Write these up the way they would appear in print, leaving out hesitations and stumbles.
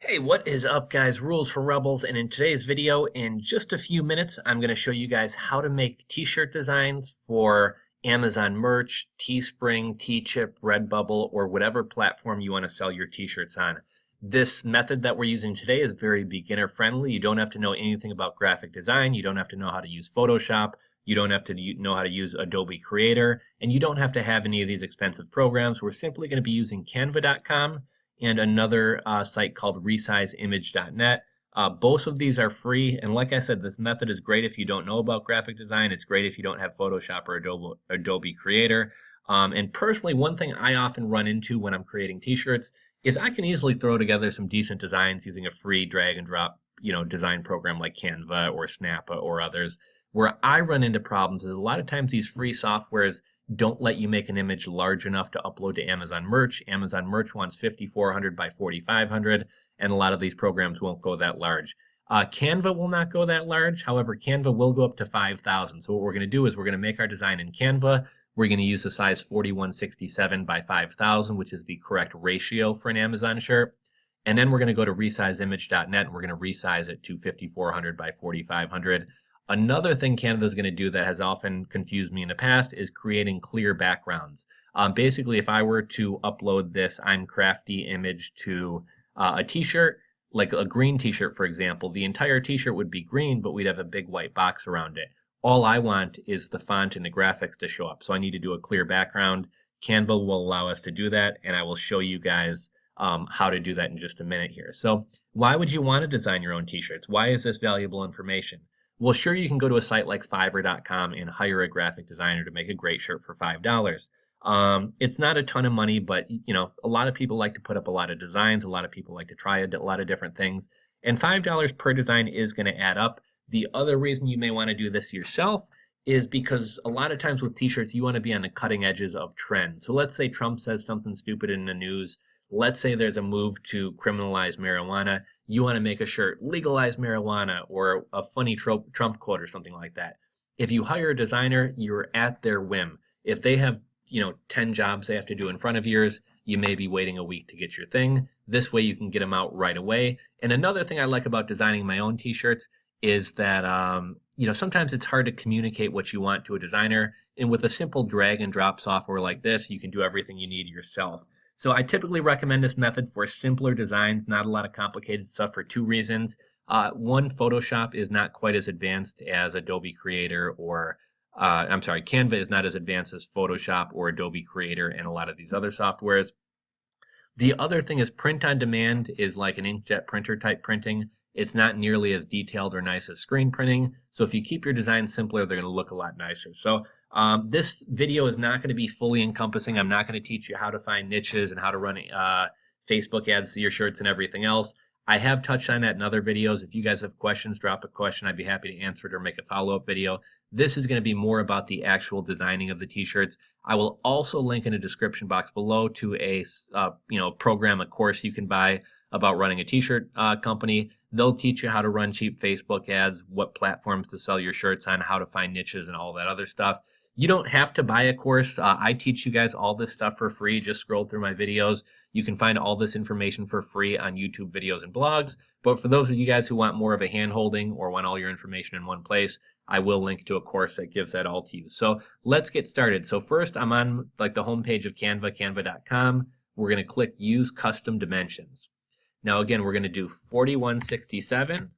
Hey, what is up, guys? Rules for Rebels, and in today's video, in just a few minutes, I'm going to show you guys how to make t-shirt designs for Amazon merch, Teespring, Teechip, Redbubble, or whatever platform you want to sell your t-shirts on. This method that we're using today is very beginner friendly. You don't have to know anything about graphic design. You don't have to know how to use Photoshop. You don't have to know how to use Adobe Creator, and you don't have to have any of these expensive programs. We're simply going to be using Canva.com and another site called resizimage.net. Both of these are free, and like I said, this method is great if you don't know about graphic design. It's great if you don't have Photoshop or Adobe Creator. And personally, one thing I often run into when I'm creating t-shirts is I can easily throw together some decent designs using a free drag and drop, design program like Canva or Snappa or others. Where I run into problems is a lot of times these free softwares don't let you make an image large enough to upload to Amazon Merch. Amazon Merch wants 5400 by 4500, and a lot of these programs won't go that large. Canva will not go that large. However, Canva will go up to 5000. So what we're going to do is we're going to make our design in Canva. We're going to use the size 4167 by 5000, which is the correct ratio for an Amazon shirt. And then we're going to go to resizimage.net and we're going to resize it to 5400 by 4500. Another thing Canva is going to do that has often confused me in the past is creating clear backgrounds. Basically, if I were to upload this I'm Crafty image to a t-shirt, like a green t-shirt, for example, the entire t-shirt would be green, but we'd have a big white box around it. All I want is the font and the graphics to show up. So I need to do a clear background. Canva will allow us to do that, and I will show you guys how to do that in just a minute here. So why would you want to design your own t-shirts? Why is this valuable information? Well, sure, you can go to a site like Fiverr.com and hire a graphic designer to make a great shirt for $5. It's not a ton of money, but a lot of people like to put up a lot of designs. A lot of people like to try a lot of different things, and $5 per design is going to add up. The other reason you may want to do this yourself is because a lot of times with t-shirts, you want to be on the cutting edges of trends. So let's say Trump says something stupid in the news. Let's say there's a move to criminalize marijuana. You want to make a shirt, legalize marijuana, or a funny Trump quote or something like that. If you hire a designer, you're at their whim. If they have, 10 jobs they have to do in front of yours, you may be waiting a week to get your thing. This way you can get them out right away. And another thing I like about designing my own t-shirts is that, sometimes it's hard to communicate what you want to a designer. And with a simple drag and drop software like this, you can do everything you need yourself. So I typically recommend this method for simpler designs, not a lot of complicated stuff, for two reasons. One, Photoshop is not quite as advanced as Adobe Creator or, Canva is not as advanced as Photoshop or Adobe Creator and a lot of these other softwares. The other thing is print on demand is like an inkjet printer type printing. It's not nearly as detailed or nice as screen printing. So if you keep your designs simpler, they're going to look a lot nicer. So this video is not going to be fully encompassing. I'm not going to teach you how to find niches and how to run Facebook ads to your shirts and everything else. I have touched on that in other videos. If you guys have questions, drop a question. I'd be happy to answer it or make a follow-up video. This is going to be more about the actual designing of the t-shirts. I will also link in the description box below to a program, a course you can buy about running a t-shirt company. They'll teach you how to run cheap Facebook ads, what platforms to sell your shirts on, how to find niches, and all that other stuff. You don't have to buy a course. I teach you guys all this stuff for free. Just scroll through my videos. You can find all this information for free on YouTube videos and blogs. But for those of you guys who want more of a hand-holding or want all your information in one place, I will link to a course that gives that all to you. So let's get started. So first, I'm on the homepage of Canva, canva.com. We're going to click Use Custom Dimensions. Now, again, we're going to do 4167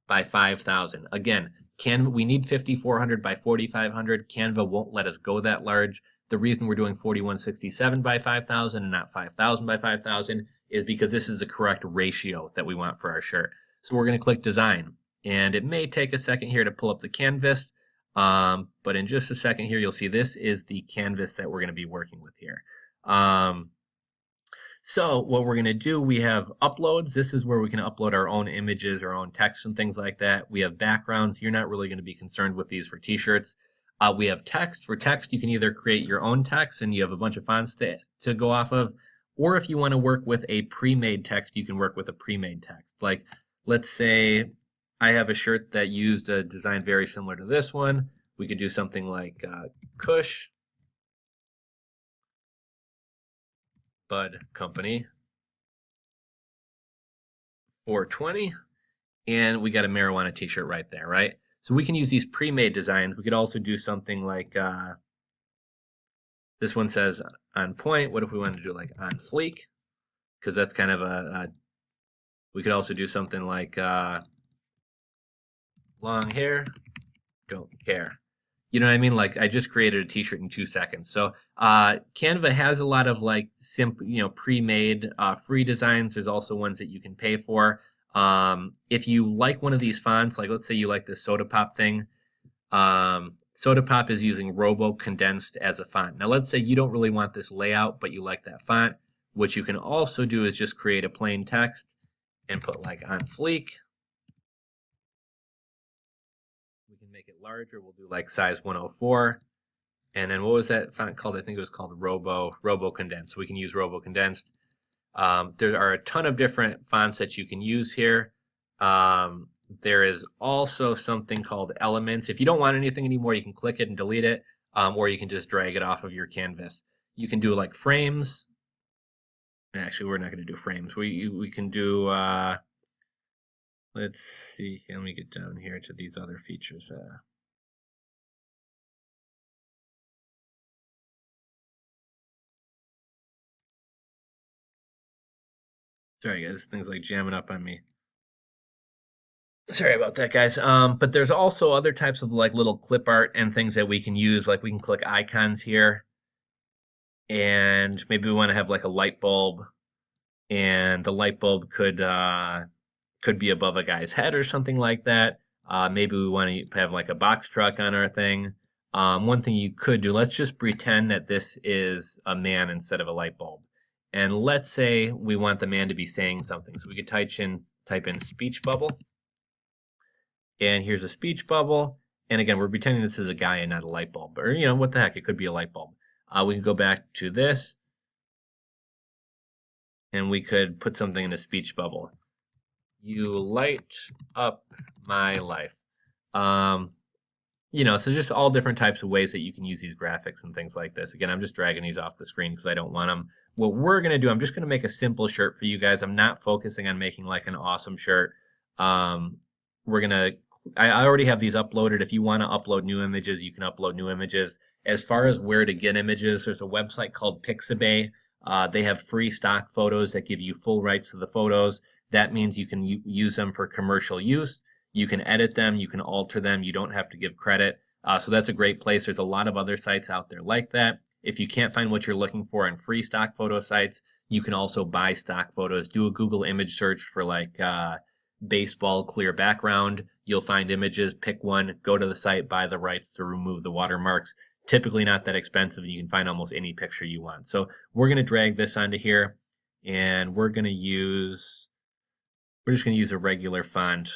by 5000. Again, we need 5400 by 4500. Canva won't let us go that large. The reason we're doing 4167 by 5000 and not 5000 by 5000 is because this is the correct ratio that we want for our shirt. So we're going to click Design. And it may take a second here to pull up the canvas, but in just a second here, you'll see this is the canvas that we're going to be working with here. So what we're going to do, we have uploads. This is where we can upload our own images, our own text and things like that. We have backgrounds. You're not really going to be concerned with these for t-shirts. We have text. For text, you can either create your own text and you have a bunch of fonts to go off of, or if you want to work with a pre-made text, you can work with a pre-made text. Like, let's say I have a shirt that used a design very similar to this one. We could do something like Kush Bud Company. 420, and we got a marijuana t-shirt right there, right? So we can use these pre-made designs. We could also do something like this one says on point. What if we wanted to do like on fleek? Because that's kind of we could also do something like long hair, don't care. You know what I mean? Like I just created a t-shirt in 2 seconds. So Canva has a lot of like simple, pre-made free designs. There's also ones that you can pay for. If you like one of these fonts, like let's say you like this Soda Pop thing, Soda Pop is using Robo Condensed as a font. Now let's say you don't really want this layout, but you like that font. What you can also do is just create a plain text and put like on fleek. We can make it larger. We'll do like size 104. And then what was that font called? I think it was called Robo Condensed. So we can use Robo Condensed. There are a ton of different fonts that you can use here. There is also something called Elements. If you don't want anything anymore, you can click it and delete it, or you can just drag it off of your canvas. You can do like frames. Actually, we're not going to do frames. We can do, let's see, let me get down here to these other features. Sorry, guys, things like jamming up on me. Sorry about that, guys. But there's also other types of like little clip art and things that we can use. Like we can click icons here, and maybe we want to have like a light bulb, and the light bulb could be above a guy's head or something like that. Maybe we want to have like a box truck on our thing. One thing you could do, let's just pretend that this is a man instead of a light bulb. And let's say we want the man to be saying something. So we could type in speech bubble. And here's a speech bubble. And again, we're pretending this is a guy and not a light bulb. Or, what the heck, it could be a light bulb. We can go back to this. And we could put something in a speech bubble. You light up my life. So just all different types of ways that you can use these graphics and things like this. Again, I'm just dragging these off the screen because I don't want them. What we're going to do, I'm just going to make a simple shirt for you guys. I'm not focusing on making like an awesome shirt. I already have these uploaded. If you want to upload new images, you can upload new images. As far as where to get images, there's a website called Pixabay. They have free stock photos that give you full rights to the photos. That means you can use them for commercial use. You can edit them, you can alter them, you don't have to give credit. So that's a great place. There's a lot of other sites out there like that. If you can't find what you're looking for in free stock photo sites, you can also buy stock photos. Do a Google image search for like baseball clear background. You'll find images, pick one, go to the site, buy the rights to remove the watermarks. Typically not that expensive. You can find almost any picture you want. So we're going to drag this onto here, and we're just going to use a regular font.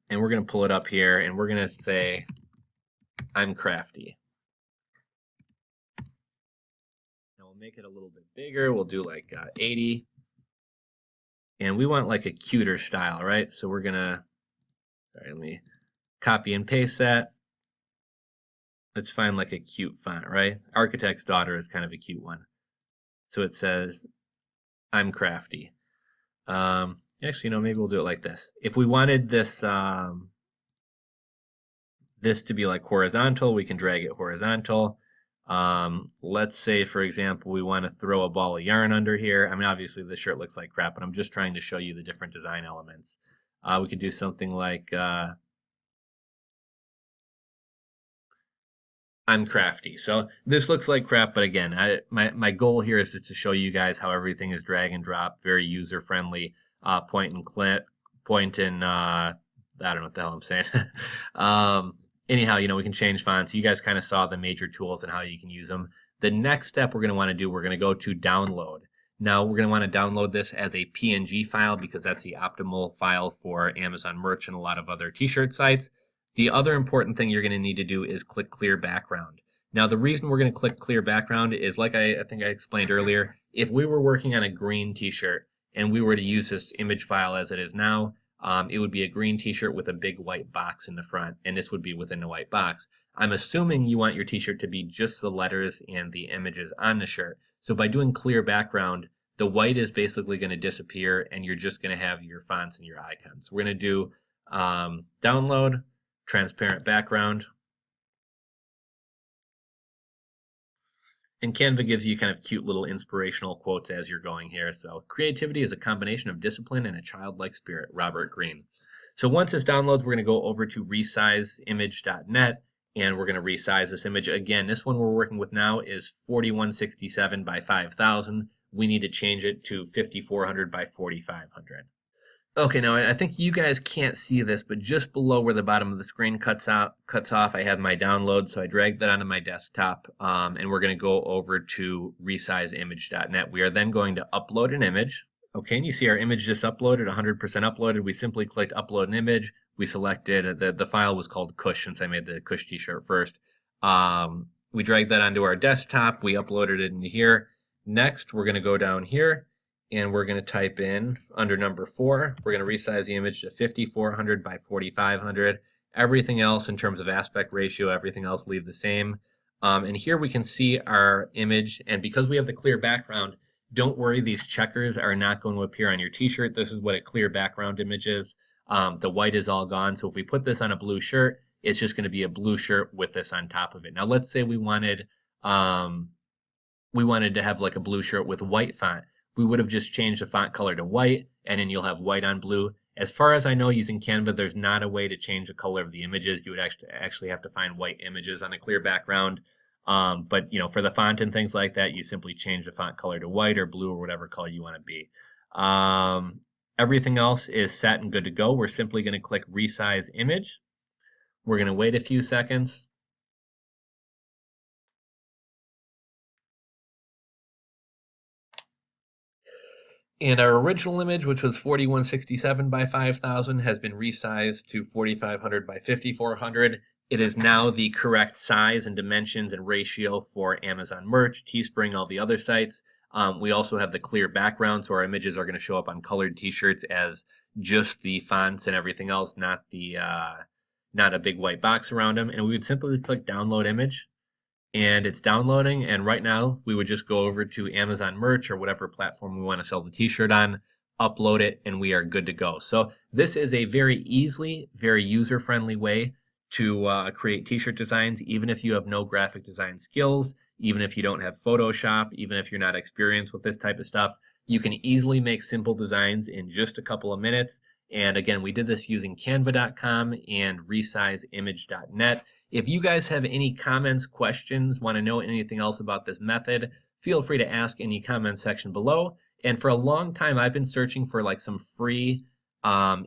And we're going to pull it up here, and we're going to say, I'm crafty. Now we'll make it a little bit bigger. We'll do like 80. And we want like a cuter style, right? So we're going to, let me copy and paste that. Let's find like a cute font, right? Architect's Daughter is kind of a cute one. So it says, I'm crafty. Actually, maybe we'll do it like this. If we wanted this this to be like horizontal, we can drag it horizontal. Let's say, for example, we want to throw a ball of yarn under here. I mean, obviously this shirt looks like crap, but I'm just trying to show you the different design elements. We could do something like I'm crafty. So this looks like crap, but again, my goal here is to show you guys how everything is drag and drop, very user friendly. Point and click, I don't know what the hell I'm saying. Anyhow, we can change fonts. You guys kind of saw the major tools and how you can use them. The next step we're going to want to do, we're going to go to download. Now we're going to want to download this as a PNG file because that's the optimal file for Amazon Merch and a lot of other t-shirt sites. The other important thing you're going to need to do is click clear background. Now the reason we're going to click clear background is, like I think I explained earlier, if we were working on a green t-shirt and we were to use this image file as it is now, it would be a green t-shirt with a big white box in the front, and this would be within the white box. I'm assuming you want your t-shirt to be just the letters and the images on the shirt. So by doing clear background, the white is basically going to disappear and you're just going to have your fonts and your icons. We're going to do download, transparent background. And Canva gives you kind of cute little inspirational quotes as you're going here. So creativity is a combination of discipline and a childlike spirit, Robert Greene. So once this downloads, we're going to go over to resizeimage.net and we're going to resize this image. Again, this one we're working with now is 4167 by 5000. We need to change it to 5400 by 4500. Okay, now I think you guys can't see this, but just below where the bottom of the screen cuts off, I have my download. So I dragged that onto my desktop, and we're going to go over to resizeimage.net. We are then going to upload an image. Okay, and you see our image just uploaded, 100% uploaded. We simply clicked upload an image. We selected, the file was called Kush since I made the Kush t-shirt first. We dragged that onto our desktop. We uploaded it into here. Next, we're going to go down here. And we're going to type in under number 4, we're going to resize the image to 5400 by 4500. Everything else in terms of aspect ratio, everything else leave the same. And here we can see our image. And because we have the clear background, don't worry, these checkers are not going to appear on your t-shirt. This is what a clear background image is. The white is all gone. So if we put this on a blue shirt, it's just going to be a blue shirt with this on top of it. Now let's say we wanted to have like a blue shirt with white font. We would have just changed the font color to white, and then you'll have white on blue. As far as I know, using Canva, there's not a way to change the color of the images. You would actually have to find white images on a clear background. But you know, for the font and things like that, you simply change the font color to white or blue or whatever color you want to be. Everything else is set and good to go. We're simply going to click Resize Image. We're going to wait a few seconds. And our original image, which was 4167 by 5000, has been resized to 4500 by 5400. It is now the correct size and dimensions and ratio for Amazon Merch, Teespring, all the other sites. We also have the clear background, so our images are going to show up on colored t-shirts as just the fonts and everything else, not a big white box around them. And we would simply click download image. And it's downloading, and right now we would just go over to Amazon Merch or whatever platform we want to sell the t-shirt on, upload it, and we are good to go. So this is a very easily, very user-friendly way to create t-shirt designs, even if you have no graphic design skills, even if you don't have Photoshop, even if you're not experienced with this type of stuff. You can easily make simple designs in just a couple of minutes. And again, we did this using canva.com and resizeimage.net. If you guys have any comments, questions, want to know anything else about this method, feel free to ask in the comment section below. And for a long time, I've been searching for like some free,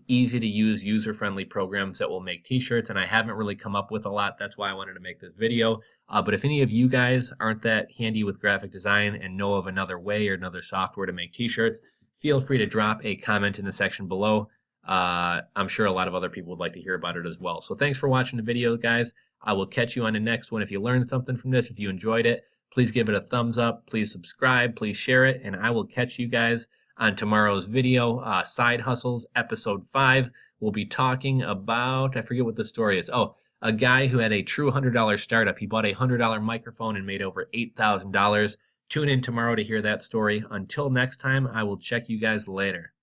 easy to use, user-friendly programs that will make t-shirts, and I haven't really come up with a lot. That's why I wanted to make this video. But if any of you guys aren't that handy with graphic design and know of another way or another software to make t-shirts, feel free to drop a comment in the section below. I'm sure a lot of other people would like to hear about it as well. So thanks for watching the video, guys. I will catch you on the next one. If you learned something from this, if you enjoyed it, please give it a thumbs up, please subscribe, please share it, and I will catch you guys on tomorrow's video, Side Hustles, episode 5. We'll be talking about, I forget what the story is. Oh, a guy who had a true $100 startup. He bought a $100 microphone and made over $8,000. Tune in tomorrow to hear that story. Until next time, I will check you guys later.